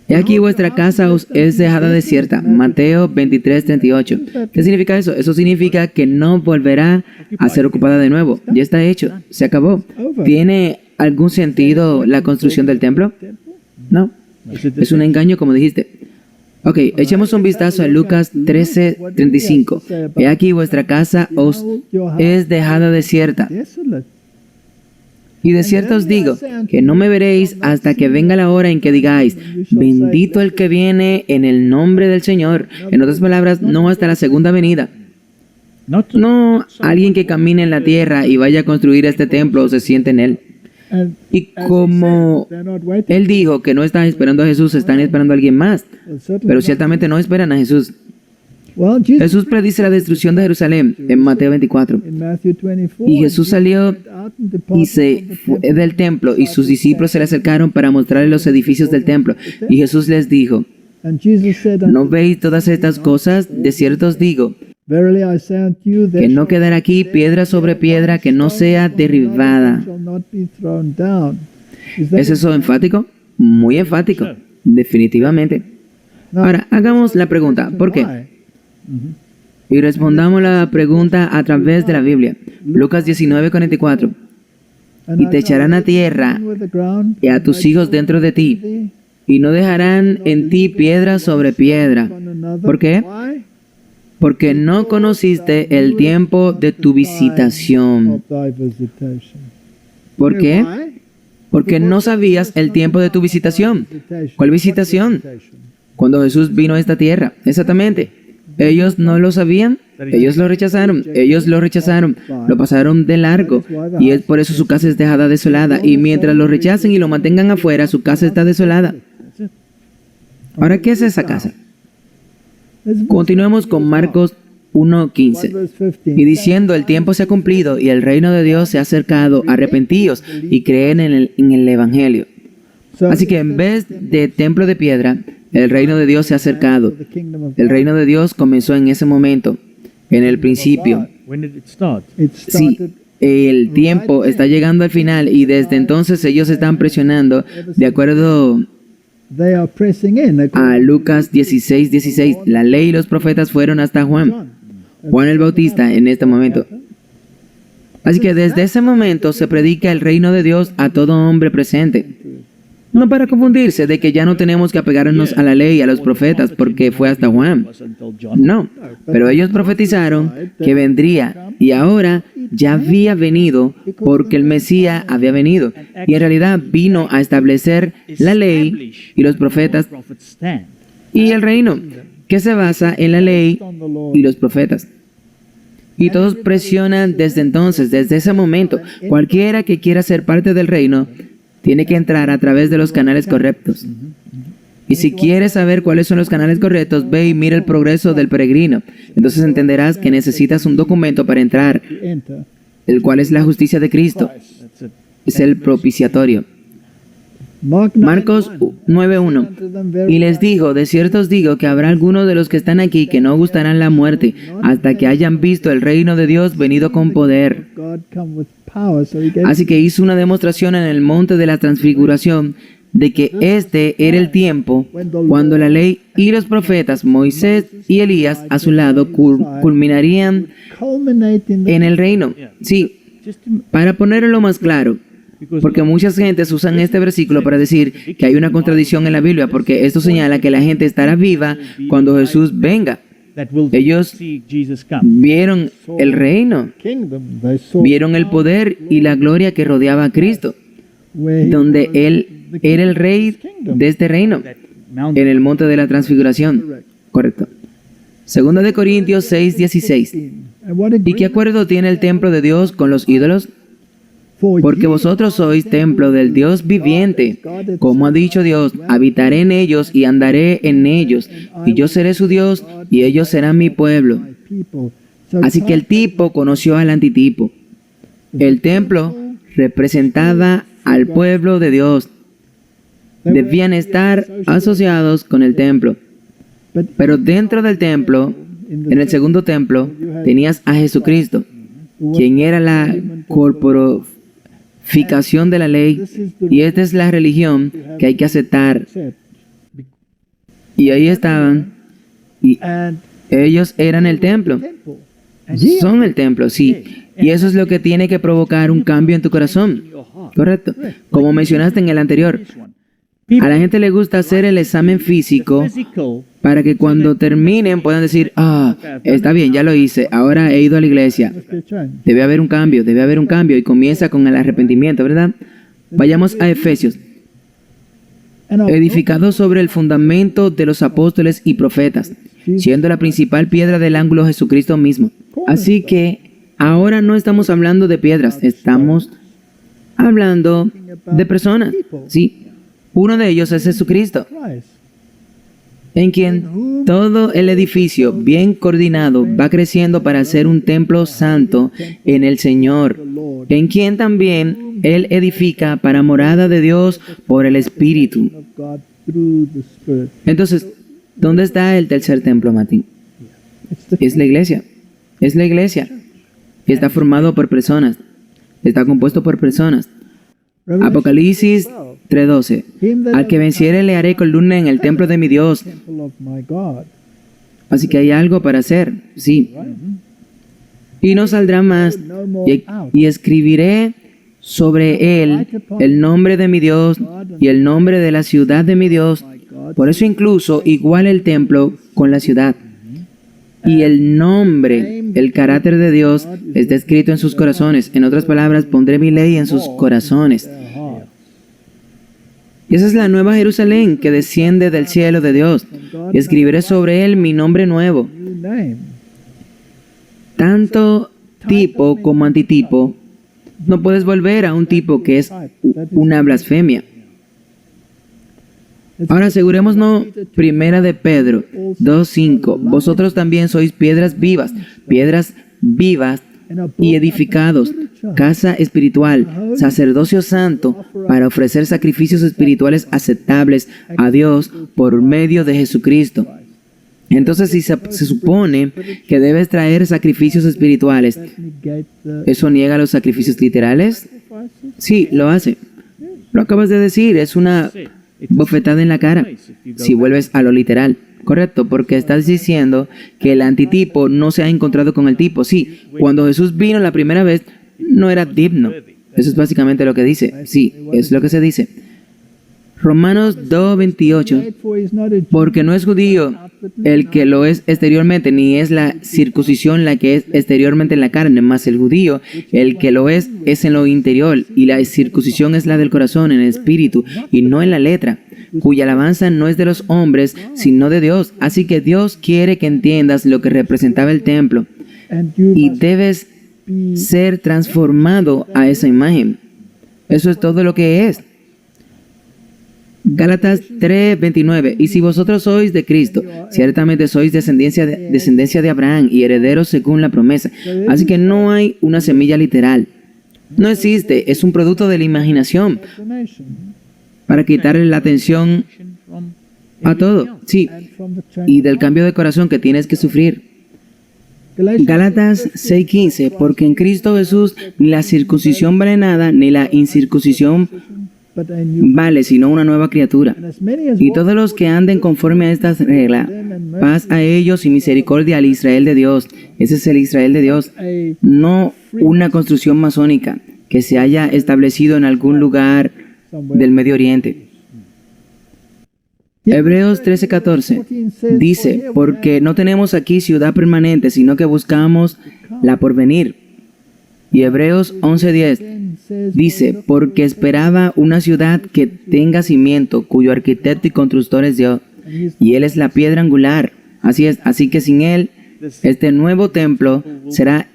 Y aquí vuestra casa os es dejada desierta. Mateo 23:38. ¿Qué significa eso? Eso significa que no volverá a ser ocupada de nuevo. Ya está hecho. Se acabó. ¿Tiene algún sentido la construcción del templo? No. Es un engaño, como dijiste. Ok, echemos un vistazo a Lucas 13:35. He aquí vuestra casa os es dejada desierta. Y de cierto os digo, que no me veréis hasta que venga la hora en que digáis, bendito el que viene en el nombre del Señor. En otras palabras, no hasta la segunda venida. No alguien que camine en la tierra y vaya a construir este templo o se siente en él. Y como Él dijo que no están esperando a Jesús, están esperando a alguien más. Pero ciertamente no esperan a Jesús. Jesús predice la destrucción de Jerusalén en Mateo 24. Y Jesús salió y se fue del templo, y sus discípulos se le acercaron para mostrarle los edificios del templo. Y Jesús les dijo: ¿no veis todas estas cosas? De cierto os digo, que no quedará aquí piedra sobre piedra que no sea derribada. ¿Es eso enfático? Muy enfático, definitivamente. Ahora, hagamos la pregunta, ¿por qué? Y respondamos la pregunta a través de la Biblia. Lucas 19:44. Y te echarán a tierra y a tus hijos dentro de ti, y no dejarán en ti piedra sobre piedra. ¿Por qué? Porque no conociste el tiempo de tu visitación. ¿Por qué? Porque no sabías el tiempo de tu visitación. ¿Cuál visitación? Cuando Jesús vino a esta tierra. Exactamente. Ellos no lo sabían. Ellos lo rechazaron. Ellos lo rechazaron. Lo pasaron de largo. Y es por eso su casa es dejada desolada. Y mientras lo rechacen y lo mantengan afuera, su casa está desolada. Ahora, ¿qué es esa casa? Continuemos con Marcos 1:15. Y diciendo: el tiempo se ha cumplido y el reino de Dios se ha acercado, arrepentíos y creen en el Evangelio. Así que en vez de templo de piedra, el reino de Dios se ha acercado. El reino de Dios comenzó en ese momento, en el principio. Sí, el tiempo está llegando al final y desde entonces ellos están presionando, de acuerdo a Lucas 16:16. La ley y los profetas fueron hasta Juan el Bautista en este momento. Así que desde ese momento se predica el reino de Dios a todo hombre presente. No para confundirse de que ya no tenemos que apegarnos a la ley y a los profetas porque fue hasta Juan. No, pero ellos profetizaron que vendría y ahora ya había venido porque el Mesías había venido. Y en realidad vino a establecer la ley y los profetas y el reino, que se basa en la ley y los profetas. Y todos presionan desde entonces, desde ese momento. Cualquiera que quiera ser parte del reino tiene que entrar a través de los canales correctos. Y si quieres saber cuáles son los canales correctos, ve y mira el progreso del peregrino. Entonces entenderás que necesitas un documento para entrar, el cual es la justicia de Cristo. Es el propiciatorio. Marcos 9:1. Y les dijo: de cierto os digo que habrá algunos de los que están aquí que no gustarán la muerte hasta que hayan visto el reino de Dios venido con poder. Así que hizo una demostración en el monte de la transfiguración de que este era el tiempo cuando la ley y los profetas, Moisés y Elías a su lado, culminarían en el reino. Sí, para ponerlo más claro, porque muchas gentes usan este versículo para decir que hay una contradicción en la Biblia, porque esto señala que la gente estará viva cuando Jesús venga. Ellos vieron el reino, vieron el poder y la gloria que rodeaba a Cristo, donde Él era el rey de este reino, en el monte de la transfiguración. Correcto. Segunda de Corintios 6:16. ¿Y qué acuerdo tiene el templo de Dios con los ídolos? Porque vosotros sois templo del Dios viviente. Como ha dicho Dios: habitaré en ellos y andaré en ellos, y yo seré su Dios y ellos serán mi pueblo. Así que el tipo conoció al antitipo. El templo representaba al pueblo de Dios. Debían estar asociados con el templo. Pero dentro del templo, en el segundo templo, tenías a Jesucristo, quien era la corporificación de la ley, y esta es la religión que hay que aceptar. Y ahí estaban, y ellos eran el templo. Son el templo, sí. Y eso es lo que tiene que provocar un cambio en tu corazón. Correcto. Como mencionaste en el anterior, a la gente le gusta hacer el examen físico para que cuando terminen puedan decir: está bien, ya lo hice, ahora he ido a la iglesia. Debe haber un cambio, y comienza con el arrepentimiento, ¿verdad? Vayamos a Efesios. Edificado sobre el fundamento de los apóstoles y profetas, siendo la principal piedra del ángulo Jesucristo mismo. Así que ahora no estamos hablando de piedras, estamos hablando de personas. Sí, uno de ellos es Jesucristo, en quien todo el edificio bien coordinado va creciendo para ser un templo santo en el Señor, en quien también Él edifica para morada de Dios por el Espíritu. Entonces, ¿dónde está el tercer templo, Martín? Es la iglesia. Es la iglesia. Que está formado por personas. Está compuesto por personas. Apocalipsis 3:12. Al que venciere le haré columna en el templo de mi Dios. Así que hay algo para hacer, sí. Y no saldrá más. Y escribiré sobre él el nombre de mi Dios y el nombre de la ciudad de mi Dios. Por eso incluso igual el templo con la ciudad. Y el nombre, el carácter de Dios está escrito en sus corazones. En otras palabras, pondré mi ley en sus corazones. Y esa es la nueva Jerusalén que desciende del cielo de Dios. Y escribiré sobre él mi nombre nuevo. Tanto tipo como antitipo. No puedes volver a un tipo que es una blasfemia. Ahora asegurémonos, primera de Pedro 2:5. Vosotros también sois piedras vivas y edificados, casa espiritual, sacerdocio santo, para ofrecer sacrificios espirituales aceptables a Dios por medio de Jesucristo. Entonces, si se supone que debes traer sacrificios espirituales, ¿eso niega los sacrificios literales? Sí, lo hace. Lo acabas de decir, es una bofetada en la cara, si vuelves a lo literal. Correcto, porque estás diciendo que el antitipo no se ha encontrado con el tipo. Sí, cuando Jesús vino la primera vez, no era digno. Eso es básicamente lo que dice. Sí, es lo que se dice. Romanos 2:28. Porque no es judío el que lo es exteriormente, ni es la circuncisión la que es exteriormente en la carne, mas el judío, el que lo es en lo interior, y la circuncisión es la del corazón, en el espíritu, y no en la letra, cuya alabanza no es de los hombres, sino de Dios. Así que Dios quiere que entiendas lo que representaba el templo, y debes ser transformado a esa imagen. Eso es todo lo que es. Gálatas 3:29. Y si vosotros sois de Cristo, ciertamente sois descendencia de Abraham y herederos según la promesa. Así que no hay una semilla literal. No existe, es un producto de la imaginación para quitarle la atención a todo. Sí, y del cambio de corazón que tienes que sufrir. Gálatas 6:15. Porque en Cristo Jesús ni la circuncisión vale nada, ni la incircuncisión vale, sino una nueva criatura. Y todos los que anden conforme a estas reglas, paz a ellos y misericordia al Israel de Dios. Ese es el Israel de Dios, no una construcción masónica que se haya establecido en algún lugar del Medio Oriente. Hebreos 13:14 dice, porque no tenemos aquí ciudad permanente, sino que buscamos la porvenir. Y Hebreos 11:10 dice, porque esperaba una ciudad que tenga cimiento, cuyo arquitecto y constructor es Dios, y Él es la piedra angular. Así es, así que sin Él, este nuevo templo será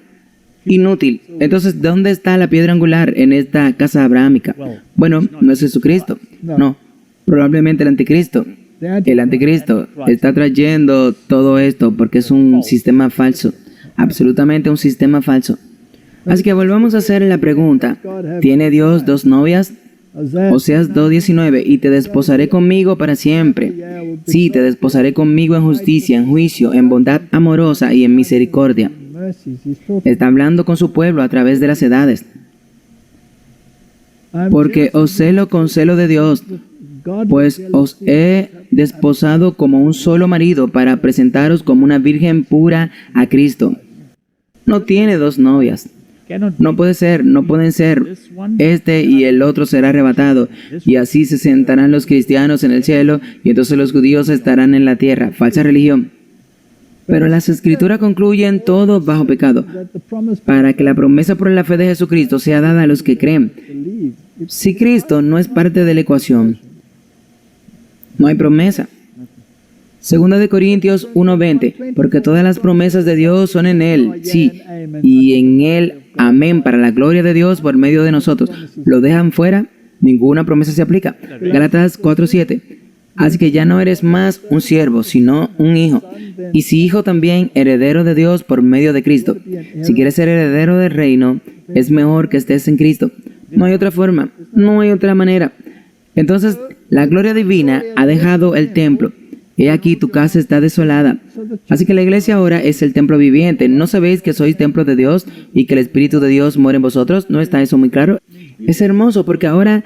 inútil. Entonces, ¿dónde está la piedra angular en esta casa abrahámica? Bueno, no es Jesucristo, no, probablemente el anticristo. El anticristo está trayendo todo esto porque es un sistema falso, absolutamente un sistema falso. Así que volvamos a hacer la pregunta, ¿tiene Dios dos novias? Oseas 2:19, y te desposaré conmigo para siempre. Sí, te desposaré conmigo en justicia, en juicio, en bondad amorosa y en misericordia. Está hablando con su pueblo a través de las edades. Porque os celo con celo de Dios, pues os he desposado como un solo marido para presentaros como una virgen pura a Cristo. No tiene dos novias. No puede ser, no pueden ser. Este y el otro será arrebatado, y así se sentarán los cristianos en el cielo, y entonces los judíos estarán en la tierra. Falsa religión. Pero las Escrituras concluyen todo bajo pecado, para que la promesa por la fe de Jesucristo sea dada a los que creen. Si Cristo no es parte de la ecuación, no hay promesa. Segunda de Corintios 1:20, porque todas las promesas de Dios son en Él, sí, y en él amén para la gloria de Dios por medio de nosotros, lo dejan fuera, ninguna promesa se aplica. Gálatas 4:7. Así que ya no eres más un siervo, sino un hijo. Y si hijo también, heredero de Dios por medio de Cristo. Si quieres ser heredero del reino, es mejor que estés en Cristo. No hay otra forma, no hay otra manera. Entonces, la gloria divina ha dejado el templo. He aquí tu casa está desolada. Así que la iglesia ahora es el templo viviente. ¿No sabéis que sois templo de Dios y que el Espíritu de Dios mora en vosotros? ¿No está eso muy claro? Es hermoso porque ahora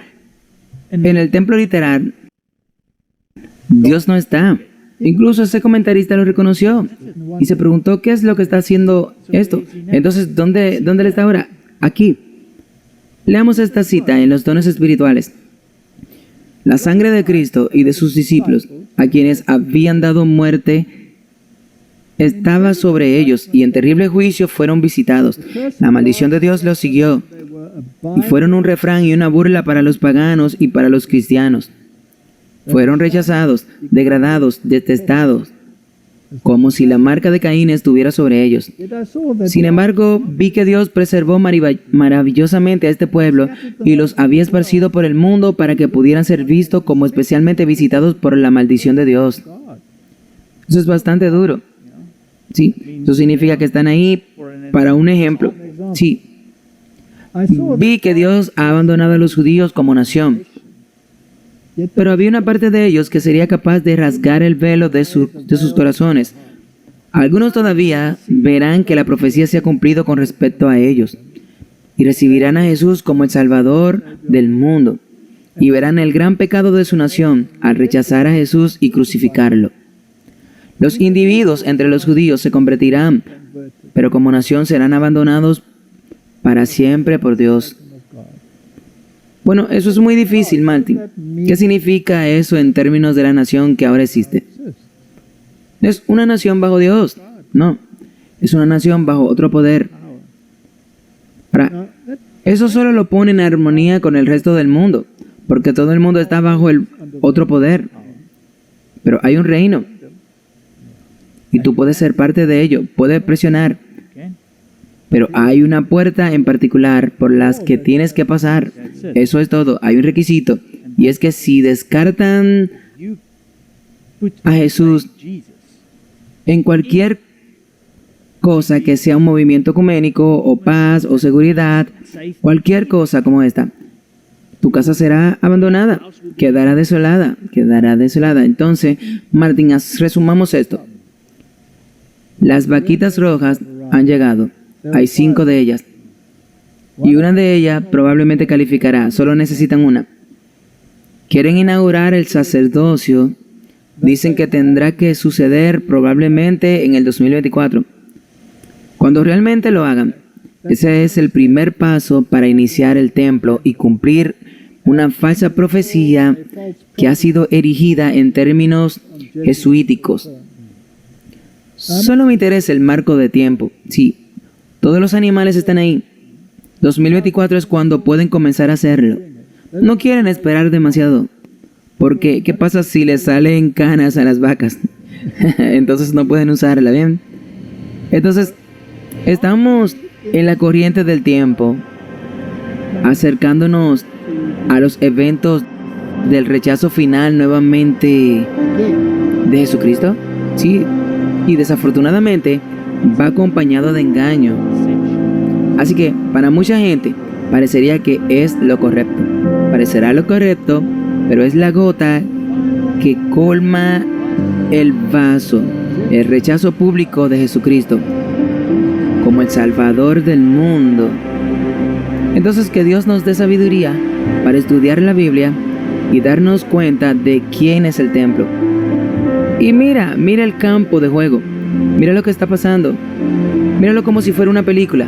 en el templo literal Dios no está. Incluso ese comentarista lo reconoció y se preguntó qué es lo que está haciendo esto. Entonces, ¿dónde él está ahora? Aquí. Leamos esta cita en los dones espirituales. La sangre de Cristo y de sus discípulos, a quienes habían dado muerte, estaba sobre ellos, y en terrible juicio fueron visitados. La maldición de Dios los siguió, y fueron un refrán y una burla para los paganos y para los cristianos. Fueron rechazados, degradados, detestados, como si la marca de Caín estuviera sobre ellos. Sin embargo, vi que Dios preservó maravillosamente a este pueblo y los había esparcido por el mundo para que pudieran ser vistos como especialmente visitados por la maldición de Dios. Eso es bastante duro. Sí, eso significa que están ahí para un ejemplo. Sí. Vi que Dios ha abandonado a los judíos como nación. Pero había una parte de ellos que sería capaz de rasgar el velo de sus corazones. Algunos todavía verán que la profecía se ha cumplido con respecto a ellos, y recibirán a Jesús como el Salvador del mundo, y verán el gran pecado de su nación al rechazar a Jesús y crucificarlo. Los individuos entre los judíos se convertirán, pero como nación serán abandonados para siempre por Dios. Bueno, eso es muy difícil, Martin. ¿Qué significa eso en términos de la nación que ahora existe? ¿Es una nación bajo Dios? No, es una nación bajo otro poder. Ahora, eso solo lo pone en armonía con el resto del mundo, porque todo el mundo está bajo el otro poder. Pero hay un reino, y tú puedes ser parte de ello, puedes presionar. Pero hay una puerta en particular por las que tienes que pasar. Eso es todo. Hay un requisito. Y es que si descartan a Jesús en cualquier cosa que sea un movimiento ecuménico o paz o seguridad, cualquier cosa como esta, tu casa será abandonada, quedará desolada, quedará desolada. Entonces, Martín, resumamos esto. Las vaquitas rojas han llegado. Hay 5 de ellas. Y una de ellas probablemente calificará. Solo necesitan una. Quieren inaugurar el sacerdocio. Dicen que tendrá que suceder probablemente en el 2024. Cuando realmente lo hagan, ese es el primer paso para iniciar el templo y cumplir una falsa profecía que ha sido erigida en términos jesuíticos. Solo me interesa el marco de tiempo. Sí. Todos los animales están ahí. 2024 es cuando pueden comenzar a hacerlo. No quieren esperar demasiado. Porque, ¿qué pasa si les salen canas a las vacas? Entonces no pueden usarla, ¿bien? Entonces, estamos en la corriente del tiempo, acercándonos a los eventos del rechazo final nuevamente de Jesucristo. Sí, y desafortunadamente va acompañado de engaño. Así que para mucha gente parecería que es lo correcto. Parecerá lo correcto, pero es la gota que colma el vaso. El rechazo público de Jesucristo como el Salvador del mundo. Entonces que Dios nos dé sabiduría para estudiar la Biblia y darnos cuenta de quién es el templo. Y mira el campo de juego. Mira lo que está pasando. Míralo como si fuera una película.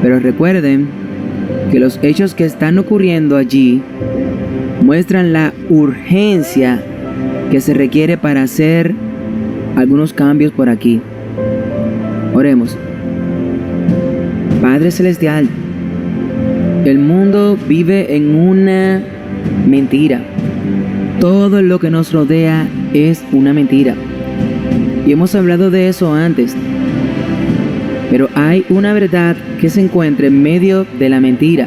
Pero recuerden que los hechos que están ocurriendo allí muestran la urgencia que se requiere para hacer algunos cambios por aquí. Oremos. Padre Celestial, el mundo vive en una mentira. Todo lo que nos rodea es una mentira. Y hemos hablado de eso antes. Pero hay una verdad que se encuentra en medio de la mentira.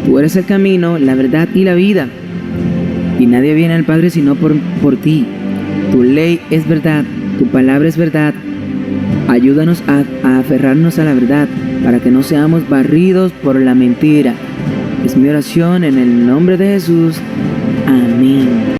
Tú eres el camino, la verdad y la vida. Y nadie viene al Padre sino por ti. Tu ley es verdad, tu palabra es verdad. Ayúdanos a aferrarnos a la verdad para que no seamos barridos por la mentira. Es mi oración en el nombre de Jesús. Amén.